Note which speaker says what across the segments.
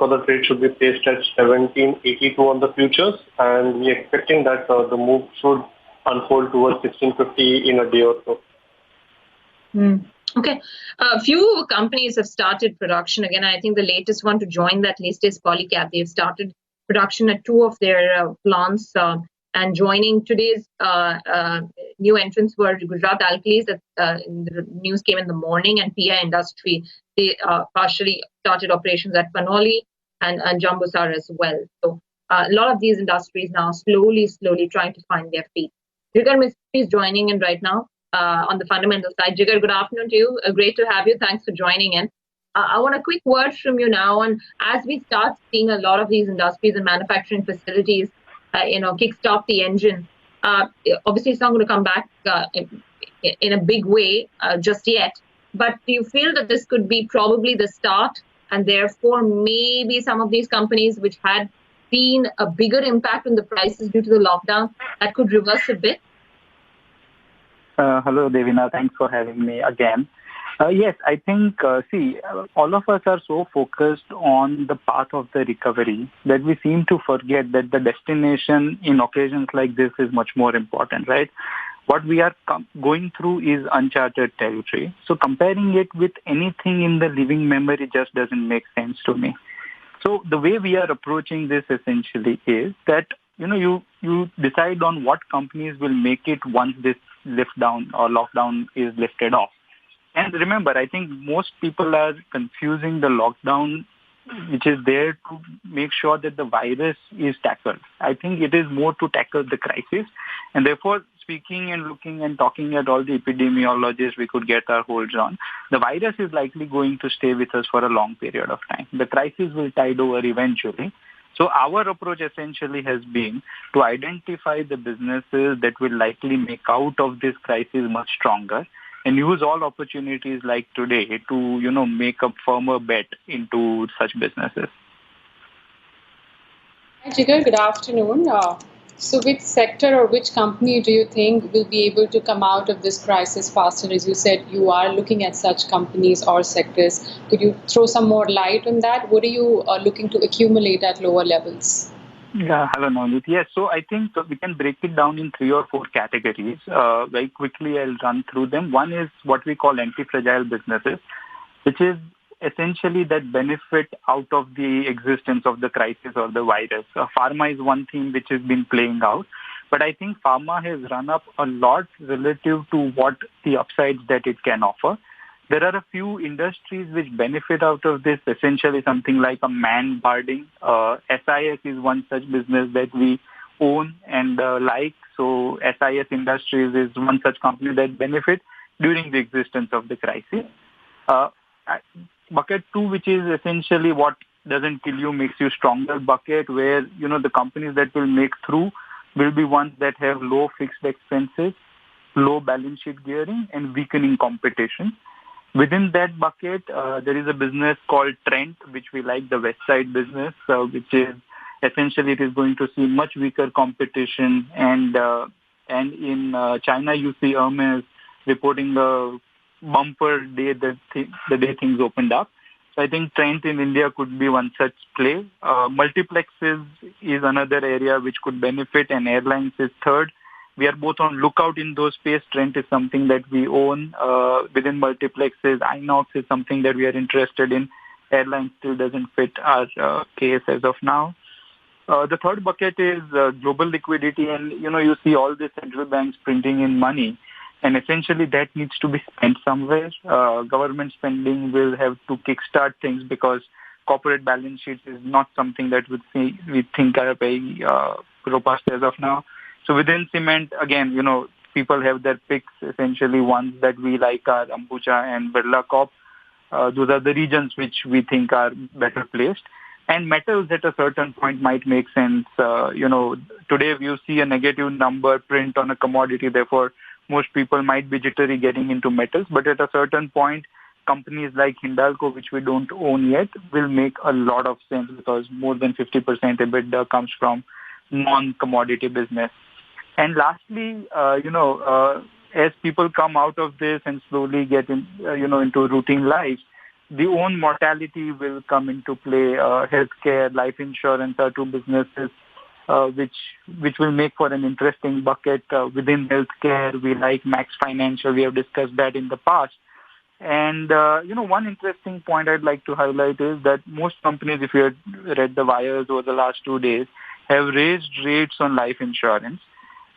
Speaker 1: for the trade should be placed at 1782 on the futures, and we're expecting that the move should unfold towards 1650 in a day or so.
Speaker 2: Okay. A few companies have started production again. I think the latest one to join that list is Polycab. They've started production at two of their plants, and joining today's new entrants were Gujarat Alkalis. That the news came in the morning, and PI Industry. They partially started operations at Panoli and Jambusar as well. So a lot of these industries now slowly trying to find their feet. Jigar Mistry is joining in right now. On the fundamental side. Jigar, good afternoon to you. Great to have you. Thanks for joining in. I want a quick word from you now on as we start seeing a lot of these industries and manufacturing facilities, kickstart the engine. Obviously, it's not going to come back in a big way just yet. But do you feel that this could be probably the start, and therefore maybe some of these companies which had seen a bigger impact on the prices due to the lockdown that could reverse a bit?
Speaker 3: Hello, Devina. Thanks for having me again. Yes, I think, all of us are so focused on the path of the recovery that we seem to forget that the destination in occasions like this is much more important, right? What we are going through is uncharted territory. So comparing it with anything in the living memory just doesn't make sense to me. So the way we are approaching this essentially is that, you decide on what companies will make it once this lift down or lockdown is lifted off. And remember, I think most people are confusing the lockdown, which is there to make sure that the virus is tackled. I think it is more to tackle the crisis. And therefore, speaking and looking and talking at all the epidemiologists we could get our holds on, the virus is likely going to stay with us for a long period of time. The crisis will tide over eventually. So our approach essentially has been to identify the businesses that will likely make out of this crisis much stronger and use all opportunities like today to, make a firmer bet into such businesses.
Speaker 4: Hi, Jigar. Good afternoon. So which sector or which company do you think will be able to come out of this crisis faster? As you said, you are looking at such companies or sectors. Could you throw some more light on that? What are you looking to accumulate at lower levels?
Speaker 3: Yeah, hello, Navneet. Yes, so I think we can break it down in 3 or 4 categories. Very quickly, I'll run through them. One is what we call anti-fragile businesses, which is essentially that benefit out of the existence of the crisis or the virus. Pharma is one theme which has been playing out, but I think pharma has run up a lot relative to what the upsides that it can offer. There are a few industries which benefit out of this, essentially something like a man guarding. SIS is one such business that we own and like. So SIS Industries is one such company that benefit during the existence of the crisis. Bucket 2, which is essentially what doesn't kill you makes you stronger bucket, where, the companies that will make through will be ones that have low fixed expenses, low balance sheet gearing, and weakening competition. Within that bucket, there is a business called Trent, which we like, the West Side business, which is essentially it is going to see much weaker competition. And in China, you see Hermes reporting the bumper day the day things opened up. So I think Trent in India could be one such play. Multiplexes is another area which could benefit, and airlines is third. We are both on lookout in those space. Trent is something that we own within multiplexes. Inox is something that we are interested in. Airlines still doesn't fit our case as of now. The third bucket is global liquidity, and you see all the central banks printing in money. And essentially that needs to be spent somewhere. Government spending will have to kickstart things because corporate balance sheets is not something that we think are very robust as of now. So within cement, again, people have their picks. Essentially ones that we like are Ambuja and Birla Corp. Those are the regions which we think are better placed. And metals at a certain point might make sense. Today you see a negative number print on a commodity, therefore most people might be jittery getting into metals, but at a certain point, companies like Hindalco, which we don't own yet, will make a lot of sense because more than 50% EBITDA comes from non-commodity business. And lastly, as people come out of this and slowly get into routine life, the own mortality will come into play. Healthcare, life insurance are two businesses which will make for an interesting bucket within healthcare. We like Max Financial. We have discussed that in the past. And, one interesting point I'd like to highlight is that most companies, if you had read the wires over the last 2 days, have raised rates on life insurance.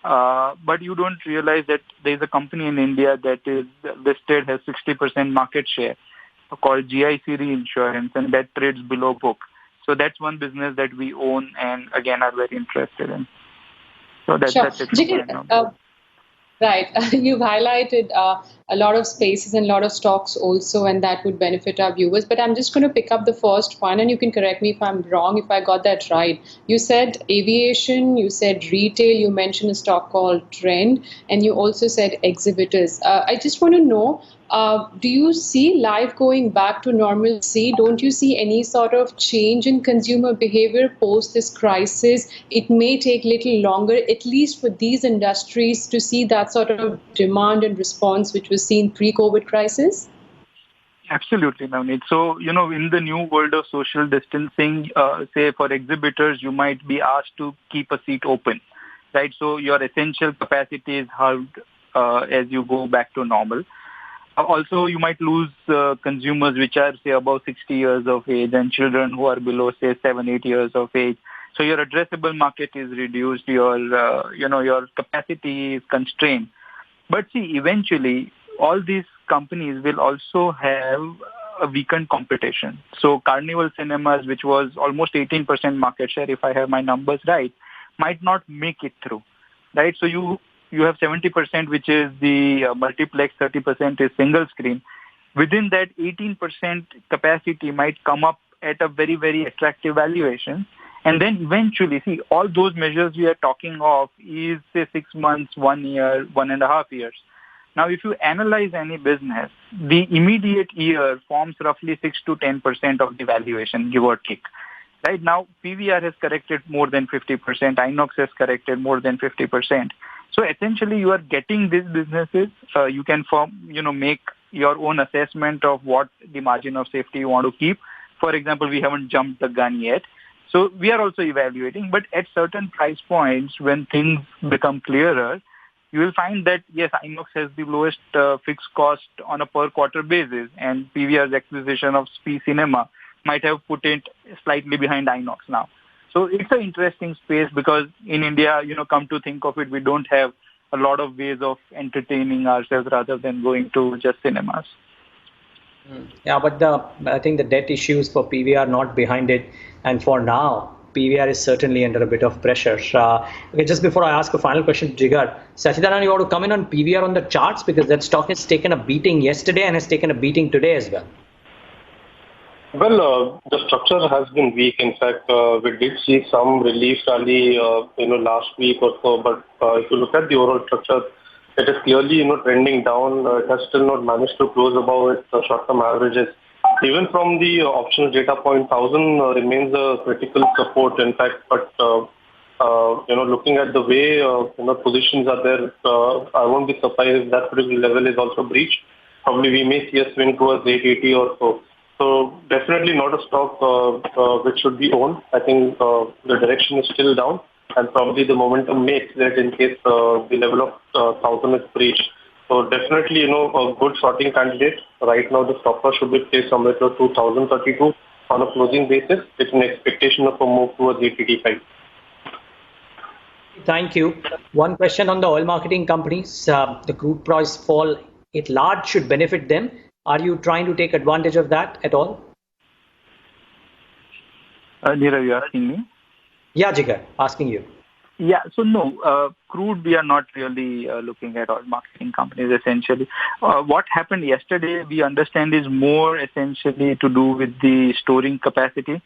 Speaker 3: But you don't realize that there's a company in India that is listed, has 60% market share, called GIC Reinsurance, and that trades below book. So that's one business that we own and, again, are very interested in. So that's it.
Speaker 4: Jigar, right. You've highlighted a lot of spaces and a lot of stocks also, and that would benefit our viewers. But I'm just going to pick up the first one, and you can correct me if I'm wrong, if I got that right. You said aviation, you said retail, you mentioned a stock called Trend, and you also said exhibitors. I just want to know, do you see life going back to normalcy? Don't you see any sort of change in consumer behavior post this crisis? It may take a little longer, at least for these industries, to see that sort of demand and response which was seen pre-COVID crisis?
Speaker 3: Absolutely, Navneet. So, in the new world of social distancing, say for exhibitors, you might be asked to keep a seat open, right? So your essential capacity is halved as you go back to normal. Also, you might lose consumers which are, say, above 60 years of age and children who are below, say, 7-8 years of age. So your addressable market is reduced. Your capacity is constrained. But see, eventually, all these companies will also have a weakened competition. So Carnival Cinemas, which was almost 18% market share, if I have my numbers right, might not make it through, right? So you have 70%, which is the multiplex, 30% is single screen. Within that, 18% capacity might come up at a very, very attractive valuation. And then eventually, see, all those measures we are talking of is, say, 6 months, 1 year, 1.5 years. Now, if you analyze any business, the immediate year forms roughly 6 to 10% of the valuation, give or take. Right now, PVR has corrected more than 50%. Inox has corrected more than 50%. So essentially, you are getting these businesses. You can make your own assessment of what the margin of safety you want to keep. For example, we haven't jumped the gun yet. So we are also evaluating. But at certain price points, when things become clearer, you will find that, yes, Inox has the lowest fixed cost on a per quarter basis. And PVR's acquisition of Spee Cinema might have put it slightly behind Inox now. So it's an interesting space because in India, come to think of it, we don't have a lot of ways of entertaining ourselves rather than going to just cinemas.
Speaker 5: Yeah, but I think the debt issues for PVR are not behind it. And for now, PVR is certainly under a bit of pressure. Okay, just before I ask a final question, Jigar, Sachidanand, you want to come in on PVR on the charts because that stock has taken a beating yesterday and has taken a beating today as well.
Speaker 1: Well, the structure has been weak. In fact, we did see some relief rally, last week or so. But if you look at the overall structure, it is clearly, trending down. It has still not managed to close above its short-term averages. Even from the options data point, 1,000 remains a critical support. In fact, but looking at the way positions are there, I won't be surprised if that particular level is also breached. Probably we may see a swing towards 880 or so. So definitely not a stock which should be owned. I think the direction is still down, and probably the momentum may accelerate in case the level of 1,000 is breached. So definitely, a good shorting candidate. Right now, the stop loss should be placed somewhere to 2,032 on a closing basis, with an expectation of a move towards 885.
Speaker 5: Thank you. One question on the oil marketing companies. The crude price fall at large should benefit them. Are you trying to take advantage of that at all?
Speaker 3: Nirav, you're asking me?
Speaker 5: Yeah, Jigar, asking you.
Speaker 3: Yeah, so no, crude we are not really looking at oil marketing companies essentially. What happened yesterday, we understand, is more essentially to do with the storing capacity.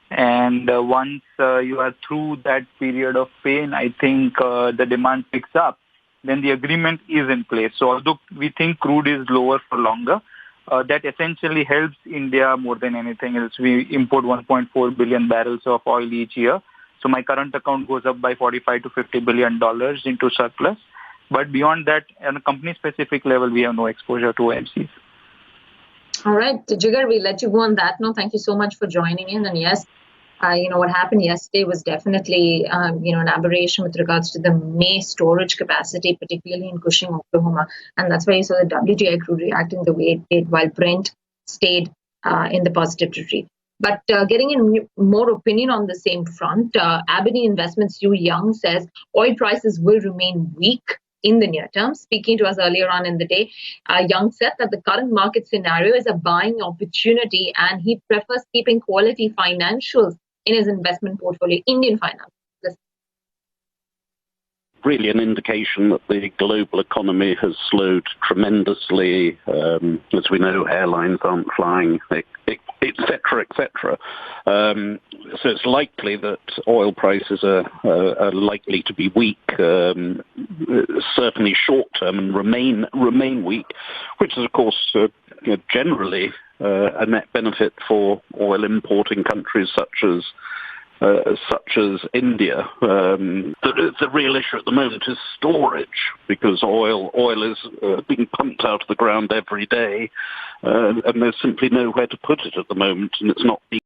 Speaker 3: And once you are through that period of pain, I think the demand picks up, then the agreement is in place. So although we think crude is lower for longer, that essentially helps India more than anything else. We import 1.4 billion barrels of oil each year. So my current account goes up by $45 to $50 billion into surplus. But beyond that, on a company-specific level, we have no exposure to OMCs.
Speaker 2: All right, Jigar, we'll let you go on that note. Thank you so much for joining in. And yes, what happened yesterday was definitely, an aberration with regards to the May storage capacity, particularly in Cushing, Oklahoma. And that's why you saw the WTI crude reacting the way it did, while Brent stayed in the positive territory. But getting in more opinion on the same front, Aberdeen Investments Yu Young says oil prices will remain weak in the near term. Speaking to us earlier on in the day, Young said that the current market scenario is a buying opportunity and he prefers keeping quality financials in his investment portfolio, Indian finance.
Speaker 6: Really an indication that the global economy has slowed tremendously. As we know, airlines aren't flying, etc., etc. So it's likely that oil prices are likely to be weak, certainly short term, and remain weak, which is of course generally a net benefit for oil importing countries such as India. The real issue at the moment is storage, because oil is being pumped out of the ground every day, and there's simply nowhere to put it at the moment, and it's not being